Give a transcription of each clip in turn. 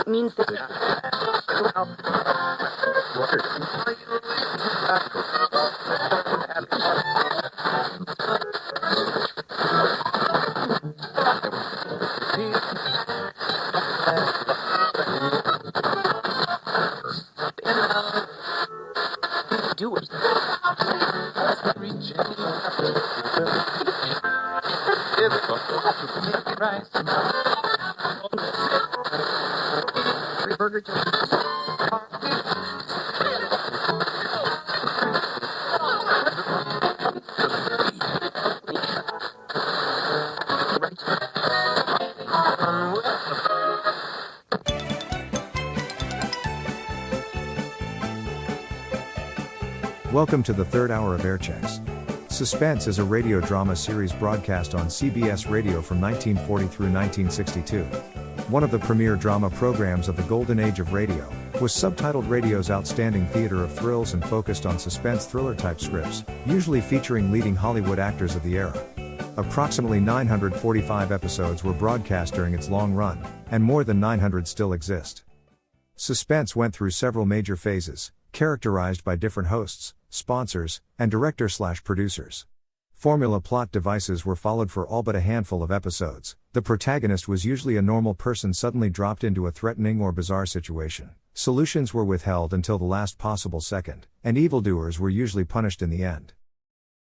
Means that do it. Burger Welcome to the third hour of Air Checks. Suspense is a radio drama series broadcast on CBS Radio from 1940 through 1962. One of the premier drama programs of the golden age of radio, was subtitled radio's outstanding theater of thrills and focused on suspense thriller-type scripts, usually featuring leading Hollywood actors of the era. Approximately 945 episodes were broadcast during its long run, and more than 900 still exist. Suspense went through several major phases, characterized by different hosts, sponsors, and director/producers. Formula plot devices were followed for all but a handful of episodes. The protagonist was usually a normal person suddenly dropped into a threatening or bizarre situation. Solutions were withheld until the last possible second, and evildoers were usually punished in the end.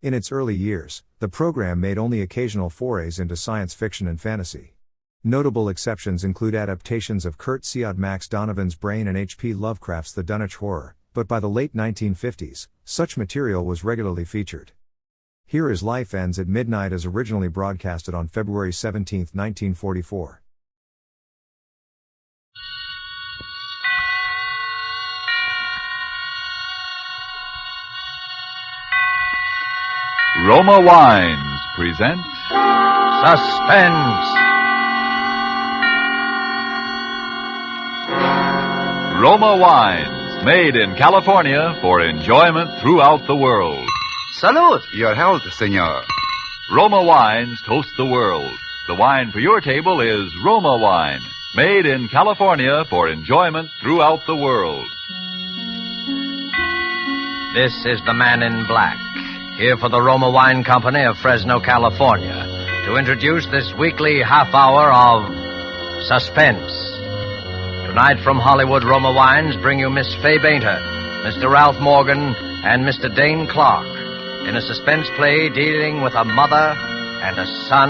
In its early years, the program made only occasional forays into science fiction and fantasy. Notable exceptions include adaptations of Kurt Max Donovan's Brain and H.P. Lovecraft's The Dunwich Horror, but by the late 1950s, such material was regularly featured. Here is Life Ends at Midnight as originally broadcasted on February 17, 1944. Roma Wines present Suspense. Roma Wines, made in California for enjoyment throughout the world. Salute. Your health, senor. Roma Wines toast the world. The wine for your table is Roma Wine, made in California for enjoyment throughout the world. This is the Man in Black, here for the Roma Wine Company of Fresno, California, to introduce this weekly half hour of Suspense. Tonight from Hollywood, Roma Wines bring you Miss Fay Bainter, Mr. Ralph Morgan, and Mr. Dane Clark in a suspense play dealing with a mother and a son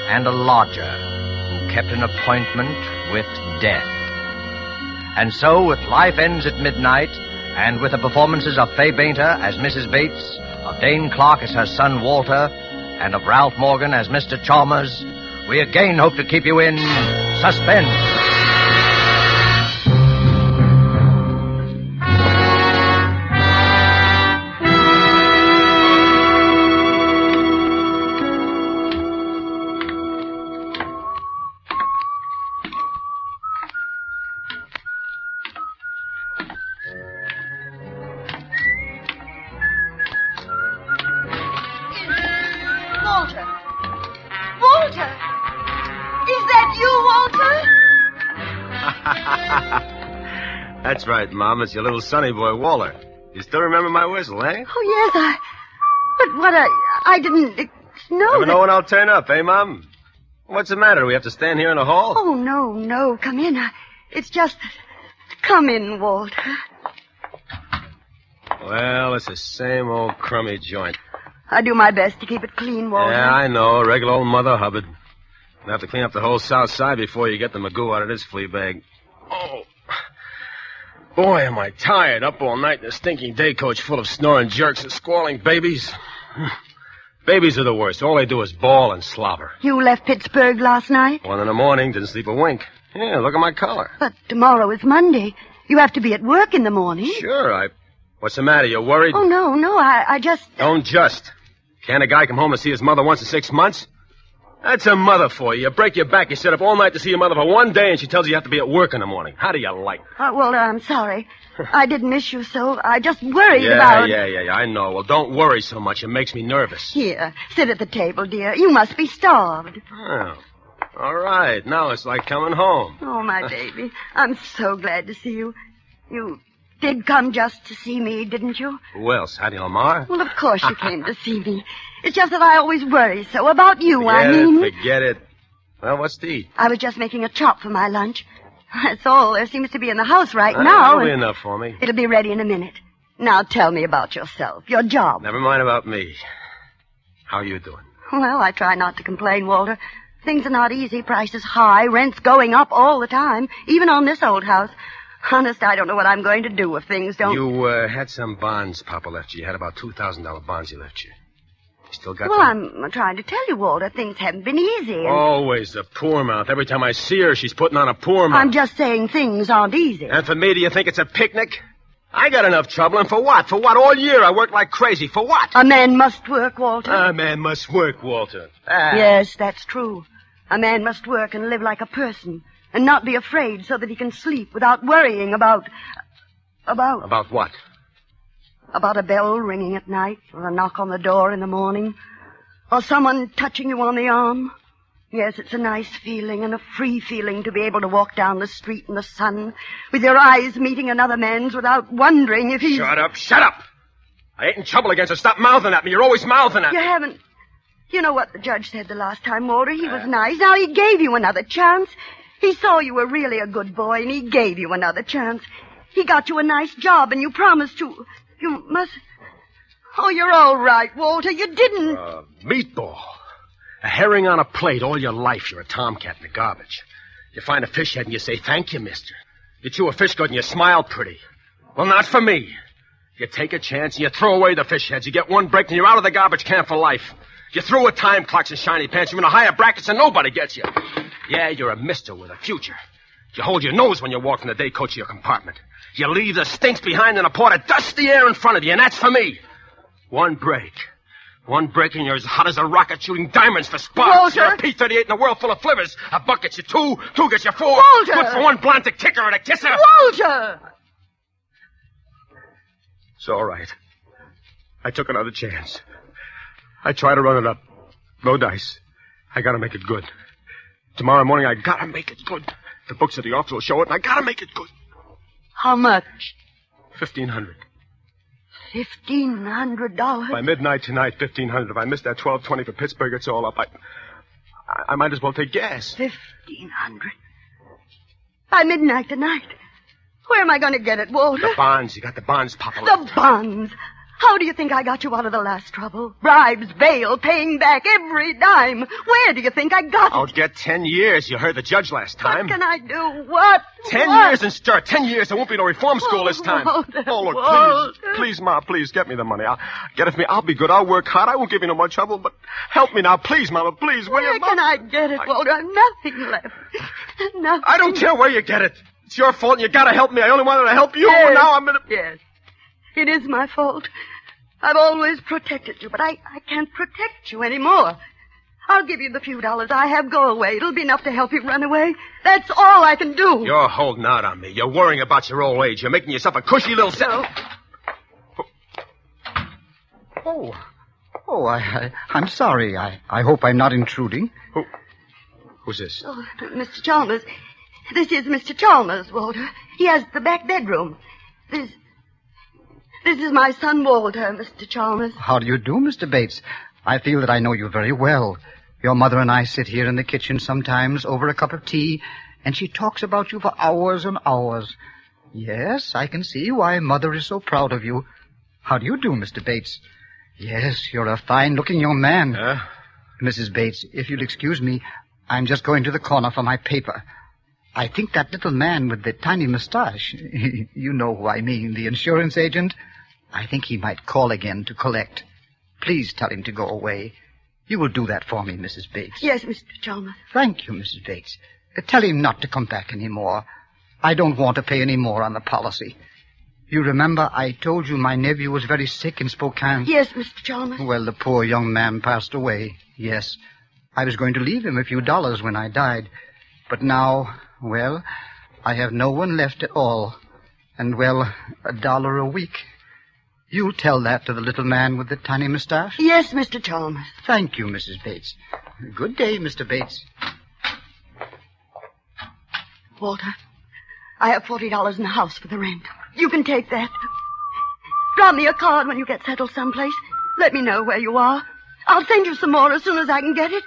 and a lodger who kept an appointment with death. And so, with Life Ends at Midnight, and with the performances of Fay Bainter as Mrs. Bates, of Dane Clark as her son Walter, and of Ralph Morgan as Mr. Chalmers, we again hope to keep you in suspense. That's right, Mom. It's your little sonny boy, Walter. You still remember my whistle, eh? Oh, yes, But what I didn't know. Never know when I'll turn up, eh, Mom? What's the matter? Do we have to stand here in the hall? Oh, no. Come in. It's just that... Come in, Walter. Well, it's the same old crummy joint. I do my best to keep it clean, Walter. Yeah, I know. Regular old Mother Hubbard. You'll have to clean up the whole south side before you get the magoo out of this flea bag. Oh... Boy, am I tired. Up all night in a stinking day coach full of snoring jerks and squalling babies. Babies are the worst. All they do is bawl and slobber. You left Pittsburgh last night? 1 a.m, didn't sleep a wink. Yeah, look at my collar. But tomorrow is Monday. You have to be at work in the morning. Sure, What's the matter? You worried? Oh, no, I just... Don't just. Can't a guy come home and see his mother once in 6 months? That's a mother for you. You break your back, you sit up all night to see your mother for one day, and she tells you have to be at work in the morning. How do you like? Well, I'm sorry. I didn't miss you so. I just worried about... Yeah. I know. Well, don't worry so much. It makes me nervous. Here, sit at the table, dear. You must be starved. Oh. All right. Now it's like coming home. Oh, my baby. I'm so glad to see you. You did come just to see me, didn't you? Who else? Hattie Lamar? Well, of course you came to see me. It's just that I always worry so about you, Forget it. Well, what's to eat? I was just making a chop for my lunch. That's all there seems to be in the house right now. That'll be enough for me. It'll be ready in a minute. Now tell me about yourself, your job. Never mind about me. How are you doing? Well, I try not to complain, Walter. Things are not easy. Prices high. Rent's going up all the time, even on this old house. Honest, I don't know what I'm going to do if things don't... You had some bonds Papa left you. You had about $2,000 bonds he left you. You still got Well, them? I'm trying to tell you, Walter, things haven't been easy. And Always the poor mouth. Every time I see her, she's putting on a poor mouth. I'm just saying things aren't easy. And for me, do you think it's a picnic? I got enough trouble, and for what? For what? All year I worked like crazy. For what? A man must work, Walter. A man must work, Walter. Yes, that's true. A man must work and live like a person, and not be afraid so that he can sleep without worrying about... About what? About a bell ringing at night, or a knock on the door in the morning, or someone touching you on the arm. Yes, it's a nice feeling and a free feeling to be able to walk down the street in the sun with your eyes meeting another man's without wondering if he's... Shut up! I ain't in trouble against her. Stop mouthing at me. You're always mouthing at me. You haven't... You know what the judge said the last time, Walter? He was nice. Now he gave you another chance. He saw you were really a good boy, and he gave you another chance. He got you a nice job, and you promised to... You must... Oh, you're all right, Walter. You didn't... Meatball. A herring on a plate all your life. You're a tomcat in the garbage. You find a fish head and you say, thank you, mister. You chew a fish good and you smile pretty. Well, not for me. You take a chance and you throw away the fish heads. You get one break and you're out of the garbage can for life. You throw a time clocks and shiny pants. You're in a higher brackets and nobody gets you. Yeah, you're a mister with a future. You hold your nose when you walk from the day coach of your compartment. You leave the stinks behind in a pot of dusty air in front of you, and that's for me. One break and you're as hot as a rocket shooting diamonds for sparks. Walter! You're a P-38 in a world full of flivvers. A buck gets you two gets you four. Walter! Good for one blonde to kick her and a kisser. Walter! It's all right. I took another chance. I tried to run it up. No dice. I gotta make it good. Tomorrow morning, I gotta make it good. The books at the office will show it, and I gotta make it good. How much? $1,500. $1,500? By midnight tonight, $1,500. If I miss that 12:20 for Pittsburgh, it's all up. I might as well take gas. $1,500. By midnight tonight. Where am I going to get it, Walter? The bonds. You got the bonds, Papa. The bonds. How do you think I got you out of the last trouble? Bribes, bail, paying back every dime. Where do you think I got it? I'll get 10 years. You heard the judge last time. What can I do? What? 10 What? years and start. 10 years. There won't be no reform school this time. Walter, Oh, look, Walter. please, Ma, please, get me the money. Get it for me. I'll be good. I'll work hard. I won't give you no more trouble, but help me now. Please, Mama, please, will Where you? can I get it, Walter? I've nothing left. Nothing. I don't care where you get it. It's your fault, and you gotta help me. I only wanted to help you, Yes. and now I'm gonna... Yes. It is my fault. I've always protected you, but I can't protect you anymore. I'll give you the few dollars I have. Go away. It'll be enough to help you run away. That's all I can do. You're holding out on me. You're worrying about your old age. You're making yourself a cushy little... I'm sorry. I hope I'm not intruding. Who's this? Oh, Mr. Chalmers. This is Mr. Chalmers, Walter. He has the back bedroom. This is my son, Walter, Mr. Chalmers. How do you do, Mr. Bates? I feel that I know you very well. Your mother and I sit here in the kitchen sometimes over a cup of tea, and she talks about you for hours and hours. Yes, I can see why Mother is so proud of you. How do you do, Mr. Bates? Yes, you're a fine-looking young man. Mrs. Bates, if you'll excuse me, I'm just going to the corner for my paper. I think that little man with the tiny mustache, you know who I mean, the insurance agent, I think he might call again to collect. Please tell him to go away. You will do that for me, Mrs. Bates. Yes, Mr. Chalmers. Thank you, Mrs. Bates. Tell him not to come back any more. I don't want to pay any more on the policy. You remember I told you my nephew was very sick in Spokane? Yes, Mr. Chalmers. Well, the poor young man passed away, yes. I was going to leave him a few dollars when I died. But now, well, I have no one left at all. And, well, $1 a week. You'll tell that to the little man with the tiny mustache? Yes, Mr. Chalmers. Thank you, Mrs. Bates. Good day, Mr. Bates. Walter, I have $40 in the house for the rent. You can take that. Drop me a card when you get settled someplace. Let me know where you are. I'll send you some more as soon as I can get it.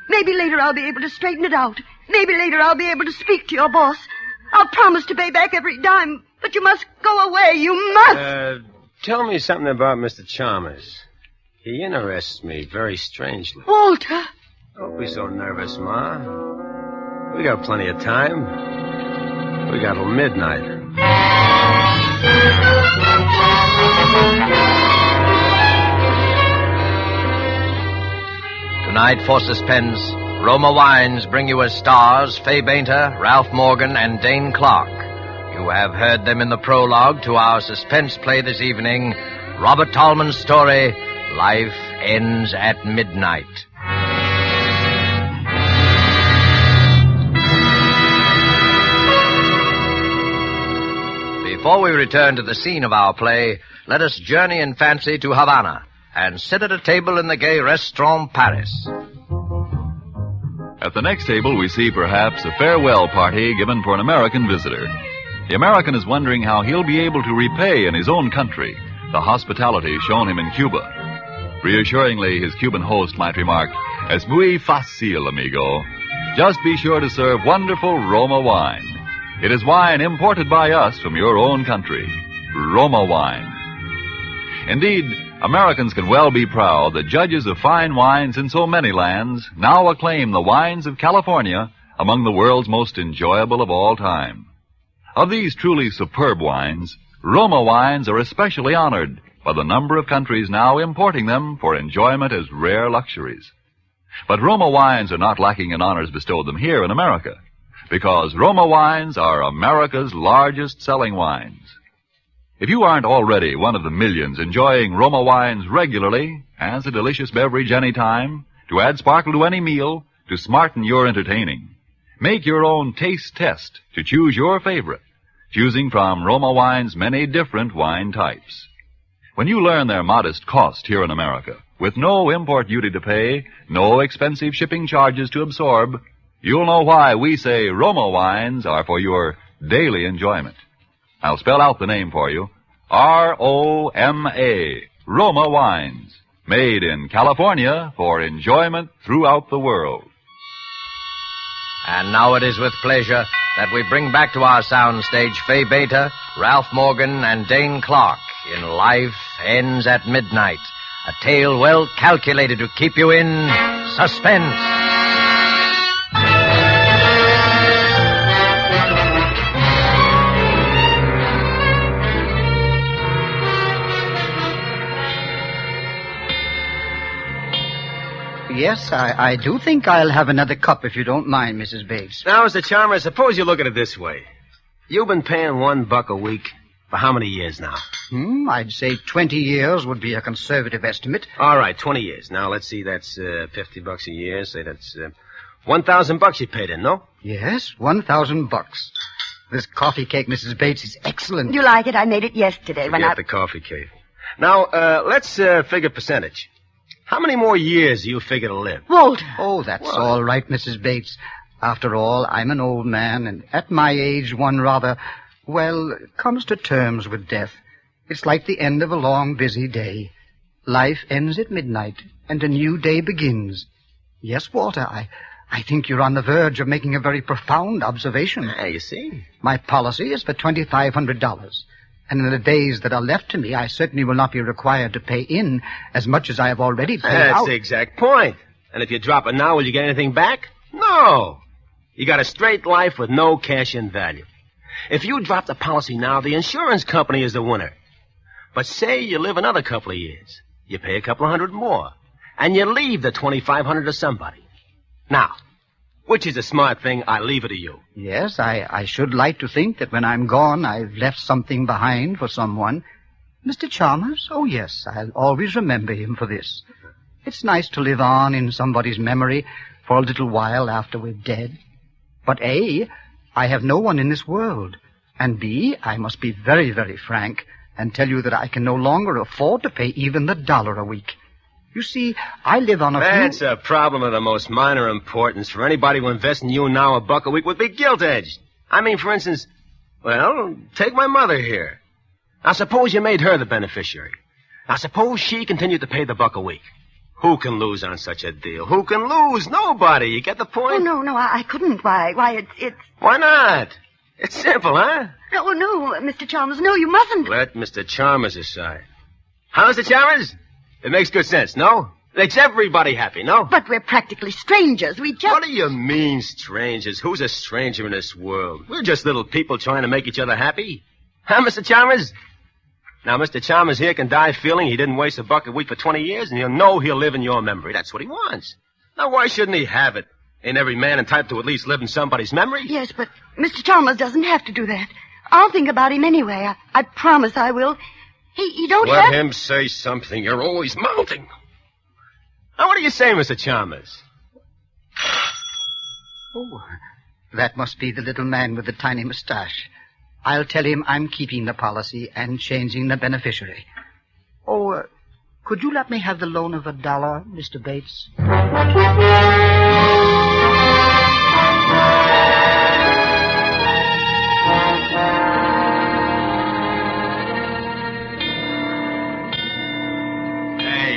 Maybe later I'll be able to straighten it out. Maybe later I'll be able to speak to your boss. I'll promise to pay back every dime, but you must go away. You must. Tell me something about Mr. Chalmers. He interests me very strangely. Walter. Don't be so nervous, Ma. We got plenty of time. We got till midnight. Tonight for Suspense, Roma Wines bring you as stars Fay Bainter, Ralph Morgan, and Dane Clark. You have heard them in the prologue to our suspense play this evening, Robert Tallman's story, Life Ends at Midnight. Before we return to the scene of our play, let us journey in fancy to Havana and sit at a table in the gay Restaurant Paris. At the next table, we see perhaps a farewell party given for an American visitor. The American is wondering how he'll be able to repay in his own country the hospitality shown him in Cuba. Reassuringly, his Cuban host might remark, "Es muy fácil, amigo. Just be sure to serve wonderful Roma wine. It is wine imported by us from your own country. Roma wine." Indeed, Americans can well be proud that judges of fine wines in so many lands now acclaim the wines of California among the world's most enjoyable of all time. Of these truly superb wines, Roma wines are especially honored by the number of countries now importing them for enjoyment as rare luxuries. But Roma wines are not lacking in honors bestowed them here in America, because Roma wines are America's largest selling wines. If you aren't already one of the millions enjoying Roma wines regularly, as a delicious beverage any time, to add sparkle to any meal, to smarten your entertaining, make your own taste test to choose your favorite, choosing from Roma wine's many different wine types. When you learn their modest cost here in America, with no import duty to pay, no expensive shipping charges to absorb, you'll know why we say Roma wines are for your daily enjoyment. I'll spell out the name for you. R-O-M-A, Roma wines, made in California for enjoyment throughout the world. And now it is with pleasure that we bring back to our soundstage Fay Bainter, Ralph Morgan, and Dane Clark in Life Ends at Midnight, a tale well calculated to keep you in suspense. Yes, I do think I'll have another cup if you don't mind, Mrs. Bates. Now, Mr. Chalmers, suppose you look at it this way. You've been paying $1 a week for how many years now? I'd say 20 years would be a conservative estimate. All right, 20 years. Now, let's see, that's $50 a year. Say that's $1,000 you paid in, no? Yes, $1,000. This coffee cake, Mrs. Bates, is excellent. You like it? I made it yesterday when Forget the coffee cake. Now, let's figure percentage. How many more years do you figure to live? Walter. Oh, that's all right, Mrs. Bates. After all, I'm an old man, and at my age, one rather, comes to terms with death. It's like the end of a long, busy day. Life ends at midnight, and a new day begins. Yes, Walter, I think you're on the verge of making a very profound observation. You see? My policy is for $2,500. And in the days that are left to me, I certainly will not be required to pay in as much as I have already paid out. That's the exact point. And if you drop it now, will you get anything back? No. You got a straight life with no cash-in value. If you drop the policy now, the insurance company is the winner. But say you live another couple of years. You pay a couple of hundred more. And you leave the $2,500 to somebody. Now, which is a smart thing? I leave it to you. Yes, I should like to think that when I'm gone, I've left something behind for someone. Mr. Chalmers? Oh, yes, I'll always remember him for this. It's nice to live on in somebody's memory for a little while after we're dead. But, I have no one in this world. And B, I must be very, very frank and tell you that I can no longer afford to pay even the $1 a week. You see, I live on a That's a problem of the most minor importance. For anybody who invests in you now, $1 a week would be gilt-edged. I mean, for instance, well, take my mother here. Now, suppose you made her the beneficiary. Now, suppose she continued to pay the $1 a week. Who can lose on such a deal? Who can lose? Nobody. You get the point? Oh, no, I couldn't. Why, it's... Why not? It's simple, huh? No, Mr. Chalmers, no, you mustn't. Let Mr. Chalmers aside. Huh, Mr. Chalmers? It makes good sense, no? It makes everybody happy, no? But we're practically strangers. We just... What do you mean, strangers? Who's a stranger in this world? We're just little people trying to make each other happy. Huh, Mr. Chalmers? Now, Mr. Chalmers here can die feeling he didn't waste $1 a week for 20 years, and he'll know he'll live in your memory. That's what he wants. Now, why shouldn't he have it? Ain't every man entitled to at least live in somebody's memory? Yes, but Mr. Chalmers doesn't have to do that. I'll think about him anyway. I promise I will. He don't have... Let him say something. You're always mounting. Now, what do you say, Mr. Chalmers? Oh, that must be the little man with the tiny mustache. I'll tell him I'm keeping the policy and changing the beneficiary. Oh, could you let me have the loan of $1, Mr. Bates?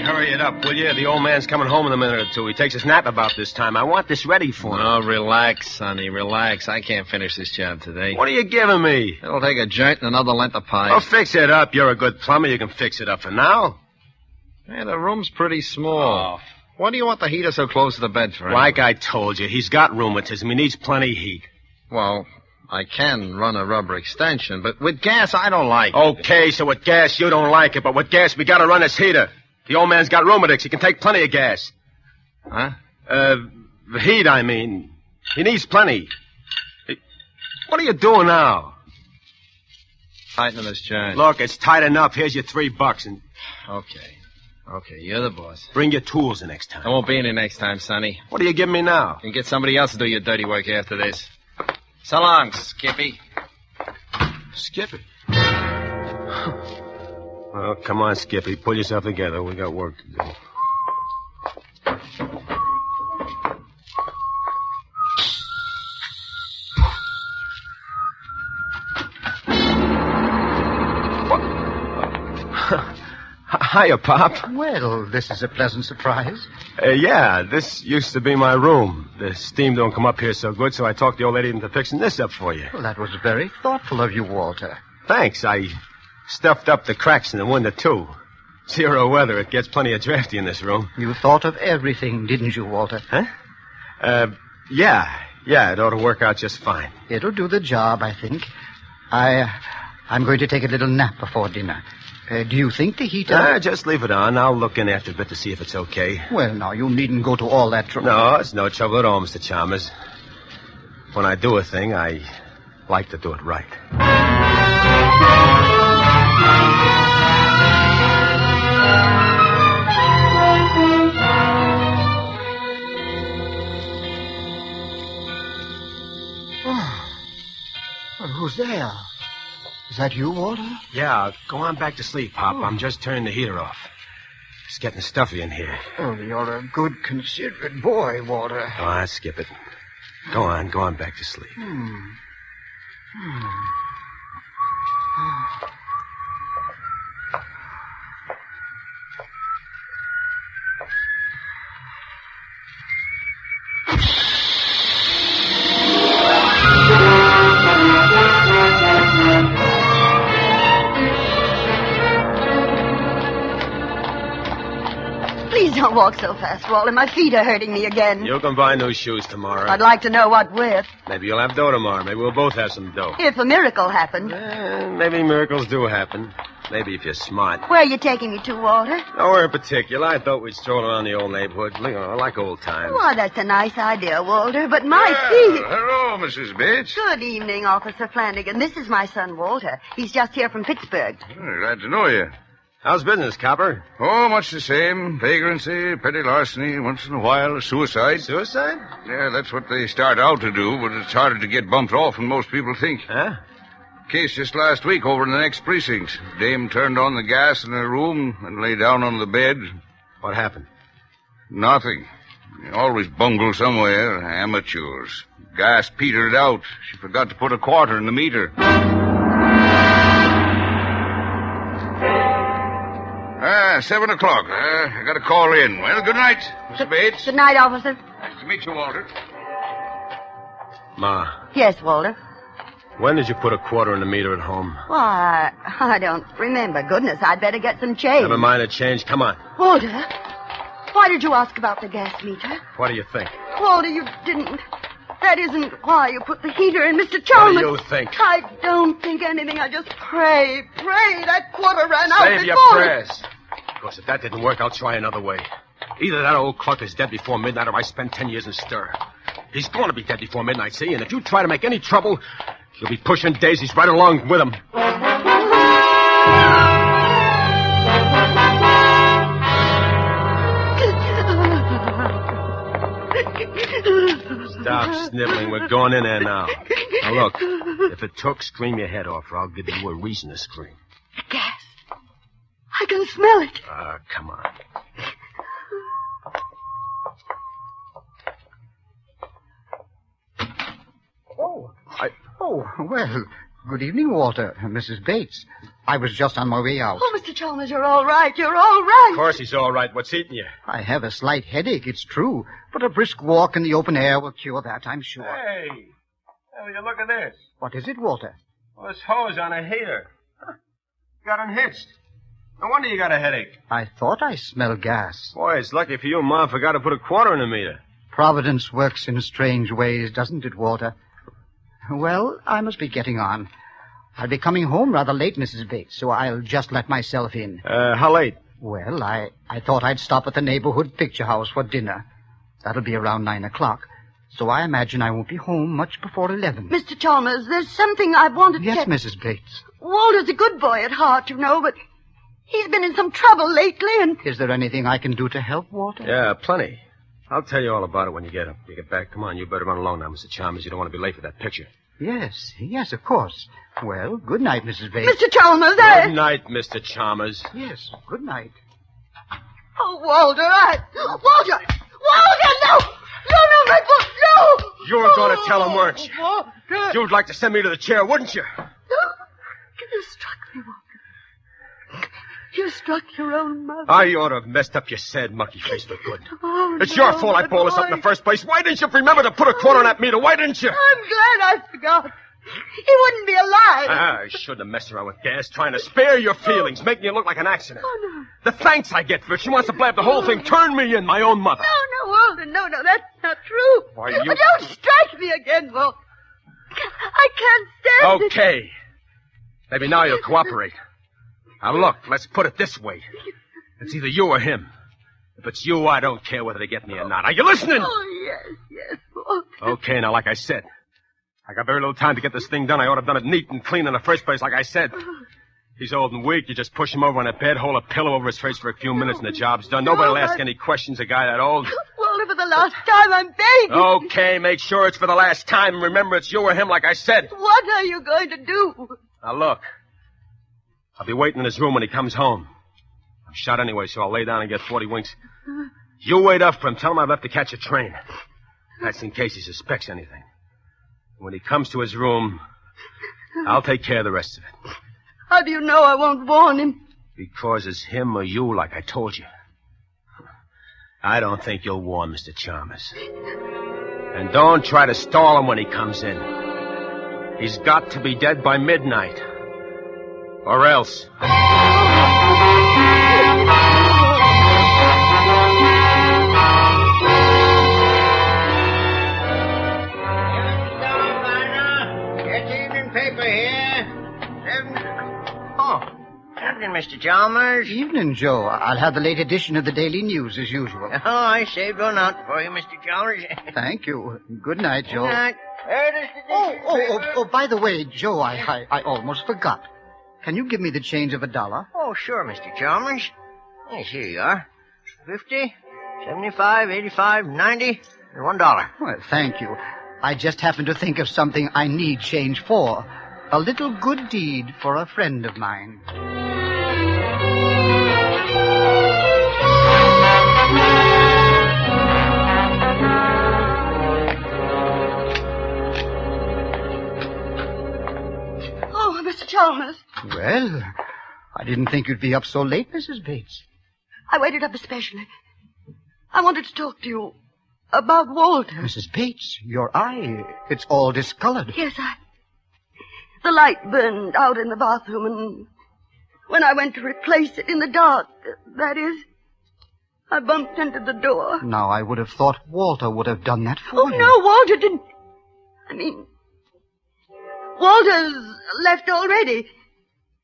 Hurry it up, will you? The old man's coming home in a minute or two. He takes a nap about this time. I want this ready for him. Oh, relax, Sonny, relax. I can't finish this job today. What are you giving me? It'll take a joint and another length of pipe. Oh, fix it up. You're a good plumber. You can fix it up for now. Hey, the room's pretty small. Why do you want the heater so close to the bed for? Like I told you, he's got rheumatism. He needs plenty of heat. Well, I can run a rubber extension, but with gas, I don't like it. Okay, so with gas, you don't like it, but with gas, we gotta run this heater. The old man's got rheumatics. He can take plenty of gas. Huh? The heat, I mean. He needs plenty. What are you doing now? Tightening this joint. Look, it's tight enough. Here's your $3 and... Okay, you're the boss. Bring your tools the next time. I won't be in it next time, Sonny. What are you giving me now? You can get somebody else to do your dirty work after this. So long, Skippy. Skippy? Well, come on, Skippy. Pull yourself together. We got work to do. Hiya, Pop. Well, this is a pleasant surprise. Yeah, this used to be my room. The steam don't come up here so good, so I talked the old lady into fixing this up for you. Well, that was very thoughtful of you, Walter. Thanks. I stuffed up the cracks in the window, too. 0 weather. It gets plenty of drafty in this room. You thought of everything, didn't you, Walter? Huh? Yeah, it ought to work out just fine. It'll do the job, I think. I'm going to take a little nap before dinner. Do you think the heater... Just leave it on. I'll look in after a bit to see if it's okay. Well, now, you needn't go to all that trouble. No, it's no trouble at all, Mr. Chalmers. When I do a thing, I like to do it right. Well, who's there? Is that you, Walter? Yeah, go on back to sleep, Pop. I'm just turning the heater off. It's getting stuffy in here. Oh, you're a good, considerate boy, Walter. Oh, I'll skip it. Go on back to sleep. Please don't walk so fast, Walter. My feet are hurting me again. You can buy new shoes tomorrow. I'd like to know what with. Maybe you'll have dough tomorrow. Maybe we'll both have some dough. If a miracle happened. Maybe miracles do happen. Maybe if you're smart. Where are you taking me to, Walter? Nowhere in particular. I thought we'd stroll around the old neighborhood. You know, like old times. Why, that's a nice idea, Walter, but my feet... Hello, Mrs. Bates. Good evening, Officer Flanagan. This is my son, Walter. He's just here from Pittsburgh. Glad to know you. How's business, Copper? Oh, much the same. Vagrancy, petty larceny, once in a while, a suicide. Suicide? Yeah, that's what they start out to do, but it's harder to get bumped off than most people think. Huh? Case just last week over in the next precinct. Dame turned on the gas in her room and lay down on the bed. What happened? Nothing. They always bungle somewhere. Amateurs. Gas petered out. She forgot to put a quarter in the meter. 7 o'clock. I got to call in. Well, good night, Mr. Bates. Good night, officer. Nice to meet you, Walter. Ma, Yes, Walter. when did you put a quarter in the meter at home? Why, I don't remember. Goodness, I'd better get some change. Never mind the change. Come on. Walter, why did you ask about the gas meter? What do you think? Walter, you didn't. That isn't why you put the heater in, Mr. Chalmers. What do you think? I don't think anything. I just pray that quarter ran out Save before... your prayers. Of course, if that didn't work, I'll try another way. Either that old cluck is dead before midnight, or I spent 10 years in stir. He's going to be dead before midnight, see? And if you try to make any trouble, you'll be pushing daisies right along with him. Stop sniveling. We're going in there now. Now, look, if it took, scream your head off, or I'll give you a reason to scream. Gas. I can smell it. Come on. Oh, well, good evening, Walter. Mrs. Bates. I was just on my way out. Oh, Mr. Chalmers, you're all right. You're all right. Of course he's all right. What's eating you? I have a slight headache, it's true, but a brisk walk in the open air will cure that, I'm sure. Hey, will you look at this? What is it, Walter? Well, this hose on a heater. Huh. Got unhitched. No wonder you got a headache. I thought I smelled gas. Boy, it's lucky for you Mom forgot to put a quarter in the meter. Providence works in strange ways, doesn't it, Walter? Well, I must be getting on. I'll be coming home rather late, Mrs. Bates, so I'll just let myself in. How late? Well, I thought I'd stop at the neighborhood picture house for dinner. That'll be around 9 o'clock. So I imagine I won't be home much before 11. Mr. Chalmers, there's something I wanted to... Yes, Mrs. Bates. Walter's a good boy at heart, you know, but he's been in some trouble lately, and... Is there anything I can do to help, Walter? Yeah, plenty. I'll tell you all about it when you get back. Come on, you better run along now, Mr. Chalmers. You don't want to be late for that picture. Yes, of course. Well, good night, Mrs. Bates. Mr. Chalmers, Good night, Mr. Chalmers. Yes, good night. Oh, Walter, Walter, no! No, my book, no! You were going to tell him, weren't you? Walter. You'd like to send me to the chair, wouldn't you? You struck me, Walter. You struck your own mother. I ought to have messed up your sad monkey face for good. Oh, It's your fault I balled us up in the first place. Why didn't you remember to put a quarter on that meter? Why didn't you? I'm glad I forgot. He wouldn't be alive. I shouldn't have messed around with gas, trying to spare your feelings, making you look like an accident. Oh, no. The thanks I get for it. She wants to blab the whole thing. Turn me in, my own mother. No, Walter, no, that's not true. Why, you... Don't strike me again, Walter. I can't stand it. Okay. Maybe now you'll cooperate. Now, look, let's put it this way. It's either you or him. If it's you, I don't care whether they get me or not. Are you listening? Oh, yes, Walter. Okay, now, like I said, I got very little time to get this thing done. I ought to have done it neat and clean in the first place, like I said. He's old and weak. You just push him over on a bed, hold a pillow over his face for a few minutes, and the job's done. Nobody will ask any questions, a guy that old. Walter, for the last time, I'm begging. Okay, make sure it's for the last time. And remember, it's you or him, like I said. What are you going to do? Now, look. I'll be waiting in his room when he comes home. I'm shot anyway, so I'll lay down and get 40 winks. You wait up for him. Tell him I've left to catch a train. That's in case he suspects anything. When he comes to his room, I'll take care of the rest of it. How do you know I won't warn him? Because it's him or you, like I told you. I don't think you'll warn Mr. Chalmers. And don't try to stall him when he comes in. He's got to be dead by midnight. Or else. Get the evening paper here. Evening, Mr. Chalmers. Evening, Joe. I'll have the late edition of the Daily News as usual. Oh, I saved one out for you, Mr. Chalmers. Thank you. Good night, Joe. Good night. There it is, the paper. By the way, Joe, I almost forgot. Can you give me the change of $1? Oh, sure, Mr. Chalmers. Yes, here you are. 50, 75, 85, 90, and $1. Well, thank you. I just happened to think of something I need change for. A little good deed for a friend of mine. Oh, Mr. Chalmers. Well, I didn't think you'd be up so late, Mrs. Bates. I waited up especially. I wanted to talk to you about Walter. Mrs. Bates, your eye, it's all discolored. Yes, the light burned out in the bathroom, and when I went to replace it in the dark, that is, I bumped into the door. Now, I would have thought Walter would have done that for Oh, you. no, Walter didn't. I mean, Walter's left already.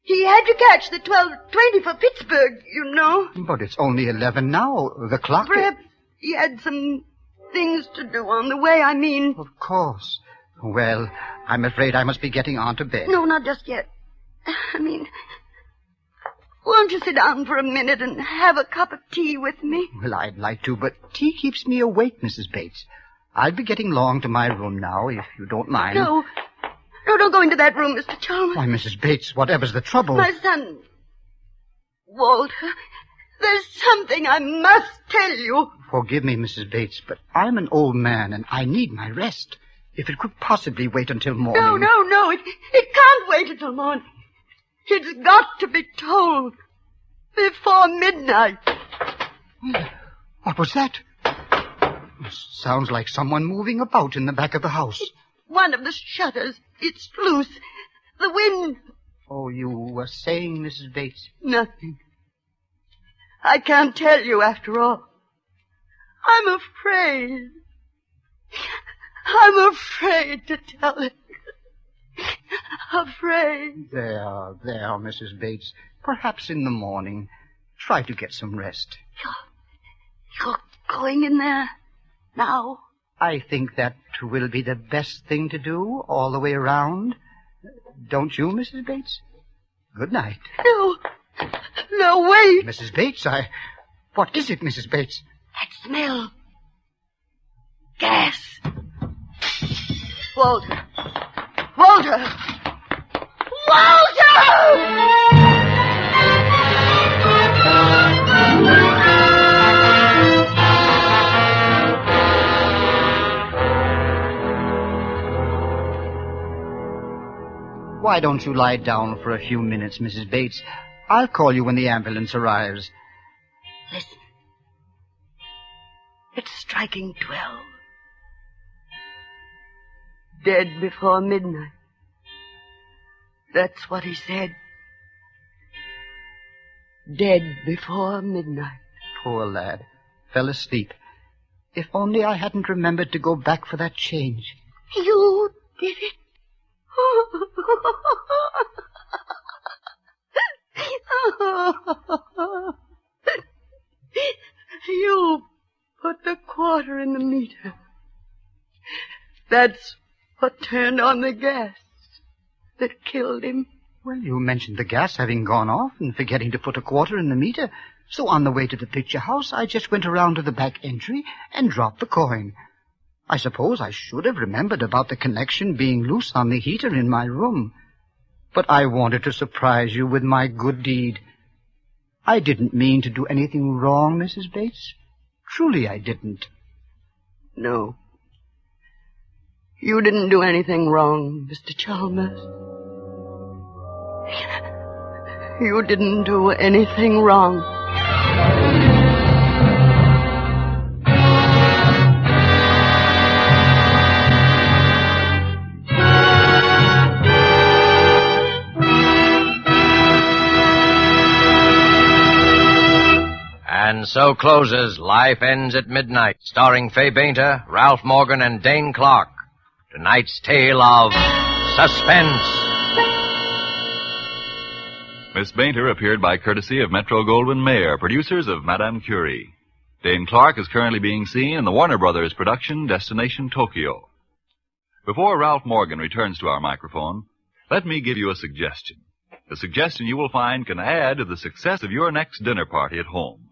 He had to catch the 12:20 for Pittsburgh, you know. But it's only 11 now. The clock... Perhaps he had some things to do on the way, I mean. Of course. Well, I'm afraid I must be getting on to bed. No, not just yet. I mean, won't you sit down for a minute and have a cup of tea with me? Well, I'd like to, but tea keeps me awake, Mrs. Bates. I'll be getting along to my room now, if you don't mind. No, don't go into that room, Mr. Chalmers. Why, Mrs. Bates, whatever's the trouble? My son, Walter, there's something I must tell you. Forgive me, Mrs. Bates, but I'm an old man, and I need my rest. If it could possibly wait until morning... No, it can't wait until morning. It's got to be told before midnight. What was that? Sounds like someone moving about in the back of the house. One of the shutters. It's loose. The wind... Oh, you were saying, Mrs. Bates? Nothing. I can't tell you after all. I'm afraid. I'm afraid to tell it. Afraid. There, Mrs. Bates. Perhaps in the morning. Try to get some rest. You're going in there now? I think that will be the best thing to do all the way around. Don't you, Mrs. Bates? Good night. No, wait. Mrs. Bates, What is it, Mrs. Bates? That smell. Gas. Walter! Why don't you lie down for a few minutes, Mrs. Bates? I'll call you when the ambulance arrives. Listen. It's striking 12. Dead before midnight. That's what he said. Dead before midnight. Poor lad. Fell asleep. If only I hadn't remembered to go back for that change. You did it? You put the quarter in the meter. That's what turned on the gas that killed him. Well, you mentioned the gas having gone off and forgetting to put a quarter in the meter. So on the way to the picture house, I just went around to the back entry and dropped the coin. I suppose I should have remembered about the connection being loose on the heater in my room. But I wanted to surprise you with my good deed. I didn't mean to do anything wrong, Mrs. Bates. Truly, I didn't. No. You didn't do anything wrong, Mr. Chalmers. You didn't do anything wrong. And so closes Life Ends at Midnight, starring Fay Bainter, Ralph Morgan, and Dane Clark. Tonight's tale of Suspense. Miss Bainter appeared by courtesy of Metro-Goldwyn-Mayer, producers of Madame Curie. Dane Clark is currently being seen in the Warner Brothers production Destination Tokyo. Before Ralph Morgan returns to our microphone, let me give you a suggestion. A suggestion you will find can add to the success of your next dinner party at home.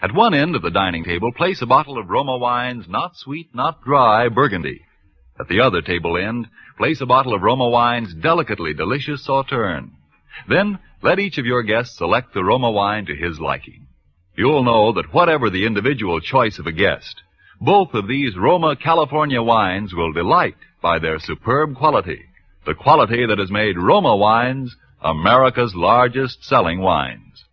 At one end of the dining table, place a bottle of Roma Wine's not sweet, not dry Burgundy. At the other table end, place a bottle of Roma wine's delicately delicious sauterne. Then, let each of your guests select the Roma wine to his liking. You'll know that whatever the individual choice of a guest, both of these Roma California wines will delight by their superb quality, the quality that has made Roma wines America's largest selling wines.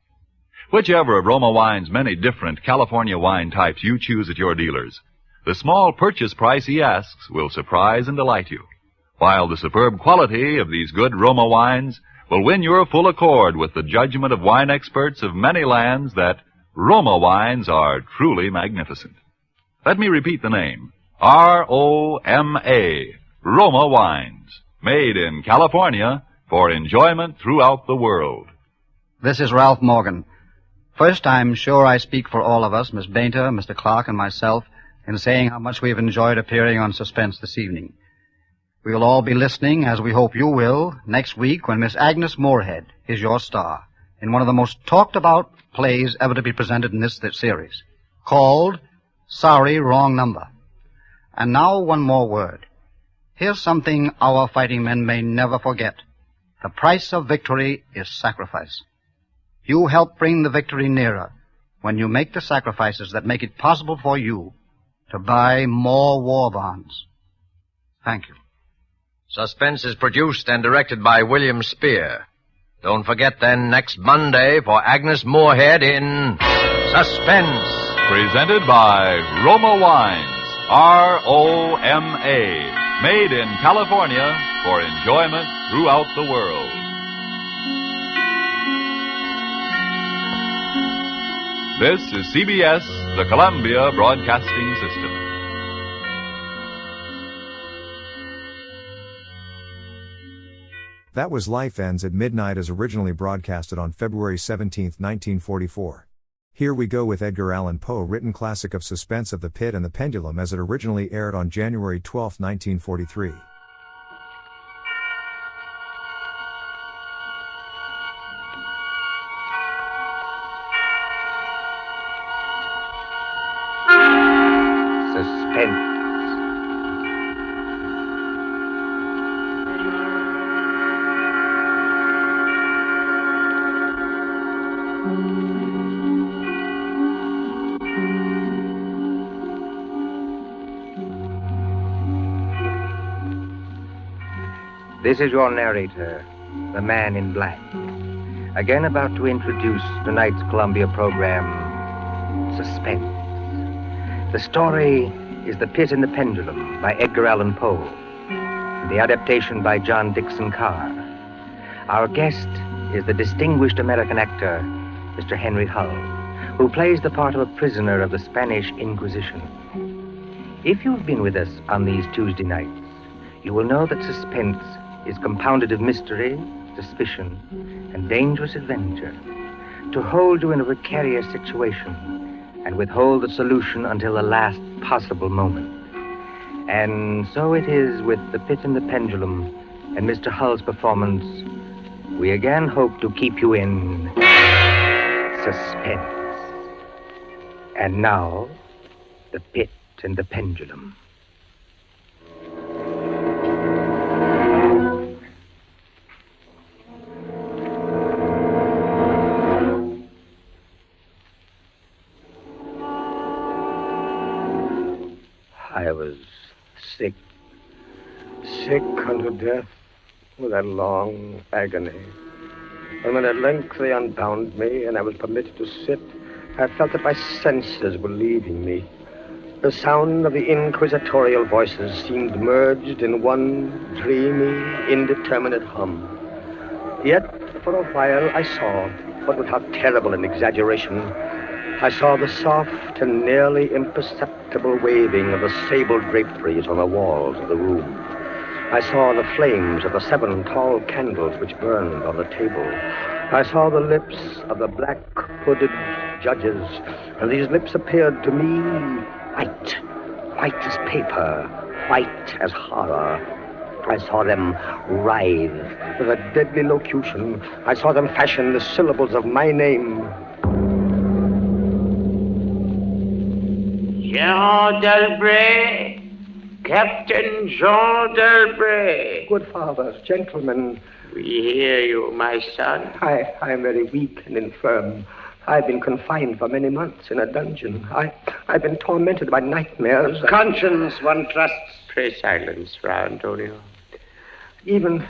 Whichever of Roma wine's many different California wine types you choose at your dealers, the small purchase price he asks will surprise and delight you, while the superb quality of these good Roma wines will win your full accord with the judgment of wine experts of many lands that Roma wines are truly magnificent. Let me repeat the name. R-O-M-A, Roma wines, made in California for enjoyment throughout the world. This is Ralph Morgan. First, I'm sure I speak for all of us, Miss Bainter, Mr. Clark, and myself, in saying how much we have enjoyed appearing on Suspense this evening. We will all be listening, as we hope you will, next week when Miss Agnes Moorehead is your star in one of the most talked-about plays ever to be presented in this series, called Sorry, Wrong Number. And now one more word. Here's something our fighting men may never forget. The price of victory is sacrifice. You help bring the victory nearer when you make the sacrifices that make it possible for you to buy more war bonds. Thank you. Suspense is produced and directed by William Spear. Don't forget then next Monday for Agnes Moorehead in Suspense. Presented by Roma Wines, R-O-M-A, made in California for enjoyment throughout the world. This is CBS, the Columbia Broadcasting System. That was Life Ends at Midnight as originally broadcasted on February 17, 1944. Here we go with Edgar Allan Poe written classic of suspense of The Pit and the Pendulum as it originally aired on January 12, 1943. Suspense. This is your narrator, the Man in Black, again about to introduce tonight's Columbia program, Suspense. The story is The Pit and the Pendulum by Edgar Allan Poe, and the adaptation by John Dixon Carr. Our guest is the distinguished American actor, Mr. Henry Hull, who plays the part of a prisoner of the Spanish Inquisition. If you've been with us on these Tuesday nights, you will know that Suspense is compounded of mystery, suspicion, and dangerous adventure, to hold you in a precarious situation and withhold the solution until the last possible moment. And so it is with The Pit and the Pendulum and Mr. Hull's performance. We again hope to keep you in suspense. And now, The Pit and the Pendulum. I was sick unto death with that long agony. And when at length they unbound me and I was permitted to sit, I felt that my senses were leaving me. The sound of the inquisitorial voices seemed merged in one dreamy, indeterminate hum. Yet, for a while, I saw, but without terrible an exaggeration, I saw the soft and nearly imperceptible waving of the sable draperies on the walls of the room. I saw the flames of the 7 tall candles which burned on the table. I saw the lips of the black hooded judges, and these lips appeared to me white as paper, white as horror. I saw them writhe with a deadly locution. I saw them fashion the syllables of my name. Jean Delbray, Captain Jean d'Albret. Good fathers, gentlemen. We hear you, my son. I am very weak and infirm. I've been confined for many months in a dungeon. I've been tormented by nightmares. Conscience, one trusts. Pray silence, Fra Antonio. Even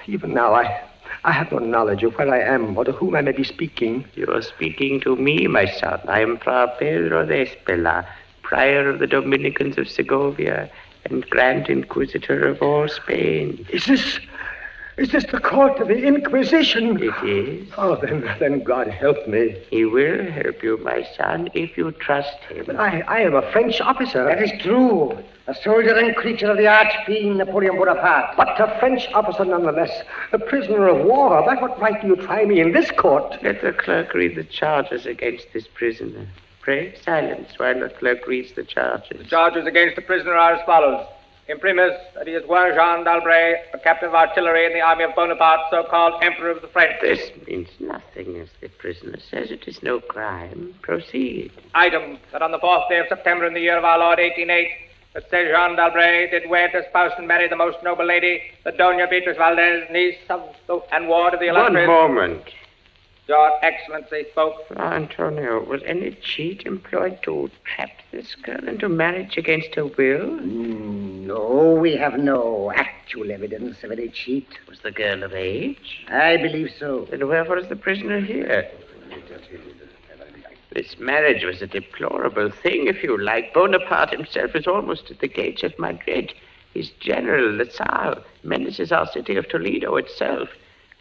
now, I have no knowledge of where I am or to whom I may be speaking. You are speaking to me, my son. I am Fra Pedro de Espela, prior of the Dominicans of Segovia and Grand Inquisitor of all Spain. Is this the court of the Inquisition? It is. Oh, then God help me. He will help you, my son, if you trust him. But I am a French officer. That is true. A soldier and creature of the arch-fiend Napoleon Bonaparte. But a French officer nonetheless. A prisoner of war. By what right do you try me in this court? Let the clerk read the charges against this prisoner. Pray silence while the clerk reads the charges. The charges against the prisoner are as follows. Imprimis, that he is one Jean d'Albret, a captain of artillery in the army of Bonaparte, so-called Emperor of the French. This means nothing, as the prisoner says. It is no crime. Proceed. Item, that on the 4th day of September in the year of our Lord 1808, that said Jean d'Albret did wed, espouse, and marry the most noble lady, the Doña Beatriz Valdez, niece of and ward of the illustrious... One moment. Your Excellency spoke. Fra Antonio, was any cheat employed to trap this girl into marriage against her will? No, we have no actual evidence of any cheat. Was the girl of age? I believe so. Then wherefore is the prisoner here? This marriage was a deplorable thing, if you like. Bonaparte himself is almost at the gates of Madrid. His general, the Tsar, menaces our city of Toledo itself.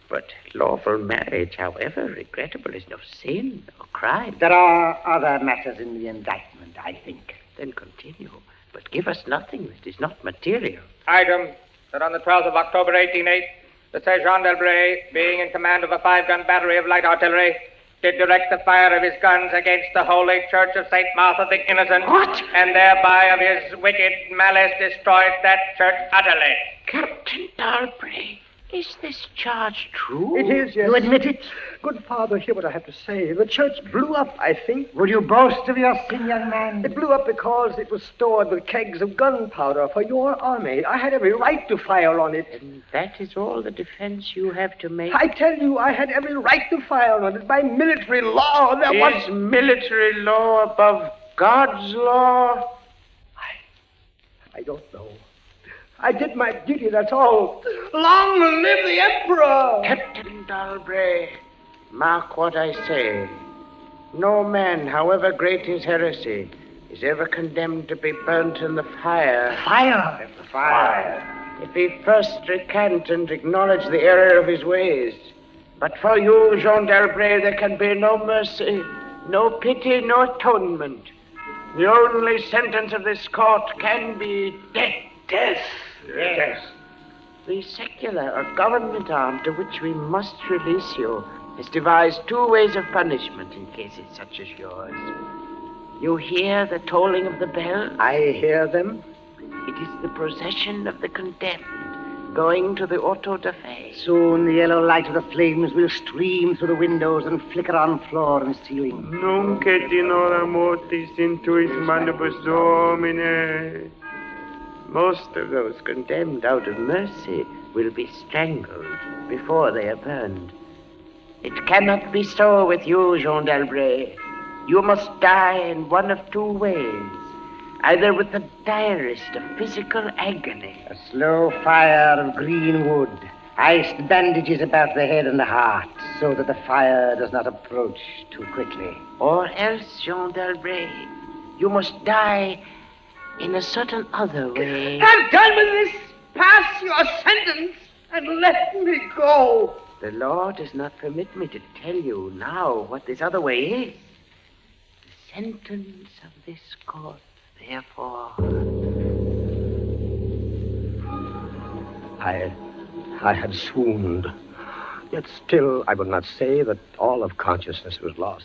But lawful marriage, however regrettable, is no sin or crime. There are other matters in the indictment, I think. Then continue, but give us nothing that is not material. Item, that on the 12th of October, 1808, the Sir Jean d'Albret, being in command of a 5-gun battery of light artillery, did direct the fire of his guns against the Holy Church of St. Martha the Innocent. What? And thereby of his wicked malice destroyed that church utterly. Captain d'Albret, is this charge true? It is, yes. You admit it? Good father, hear what I have to say. The church blew up, I think. Would you boast of your sin, young man? It blew up because it was stored with kegs of gunpowder for your army. I had every right to fire on it. And that is all the defense you have to make? I tell you, I had every right to fire on it. By military law, there was... Is military law above God's law? I don't know. I did my duty, that's all. Long live the Emperor! Captain d'Albret, mark what I say. No man, however great his heresy, is ever condemned to be burnt in the fire. Fire! The fire. If he first recant and acknowledge the error of his ways. But for you, Jean d'Albret, there can be no mercy, no pity, no atonement. The only sentence of this court can be death. Death. Yes. The secular or government arm to which we must release you has devised 2 ways of punishment in cases such as yours. You hear the tolling of the bell? I hear them. It is the procession of the condemned going to the auto da fe. Soon the yellow light of the flames will stream through the windows and flicker on floor and ceiling. Nunc et in hora mortis intuit manibus Domine. Most of those condemned out of mercy will be strangled before they are burned. It cannot be so with you, Jean d'Albret. You must die in one of 2 ways. Either with the direst of physical agony. A slow fire of green wood, iced bandages about the head and the heart, so that the fire does not approach too quickly. Or else, Jean d'Albret, you must die in a certain other way. Have done with this! Pass your sentence and let me go! The law does not permit me to tell you now what this other way is. The sentence of this court, therefore... I had swooned. Yet still, I will not say that all of consciousness was lost.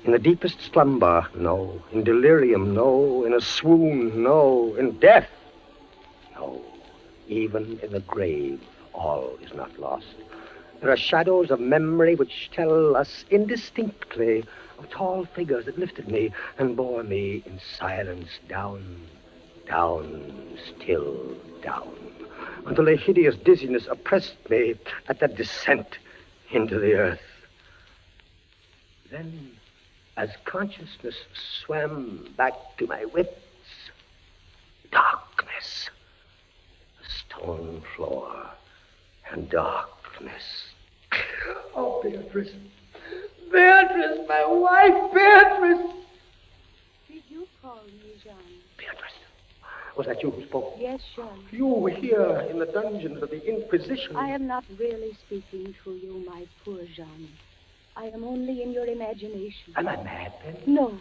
In the deepest slumber, no. In delirium, no. In a swoon, no. In death, no. Even in the grave, all is not lost. There are shadows of memory which tell us indistinctly of tall figures that lifted me and bore me in silence down Down, still down, until a hideous dizziness oppressed me at that descent into the earth. Then, as consciousness swam back to my wits, darkness. A stone floor and darkness. Oh, Beatrice. Beatrice, my wife, Beatrice. Did you call me, Jean? Beatrice, was that you who spoke? Yes, Jean. You were here in the dungeons of the Inquisition. I am not really speaking to you, my poor Jean. I am only in your imagination. Am I mad, then? No.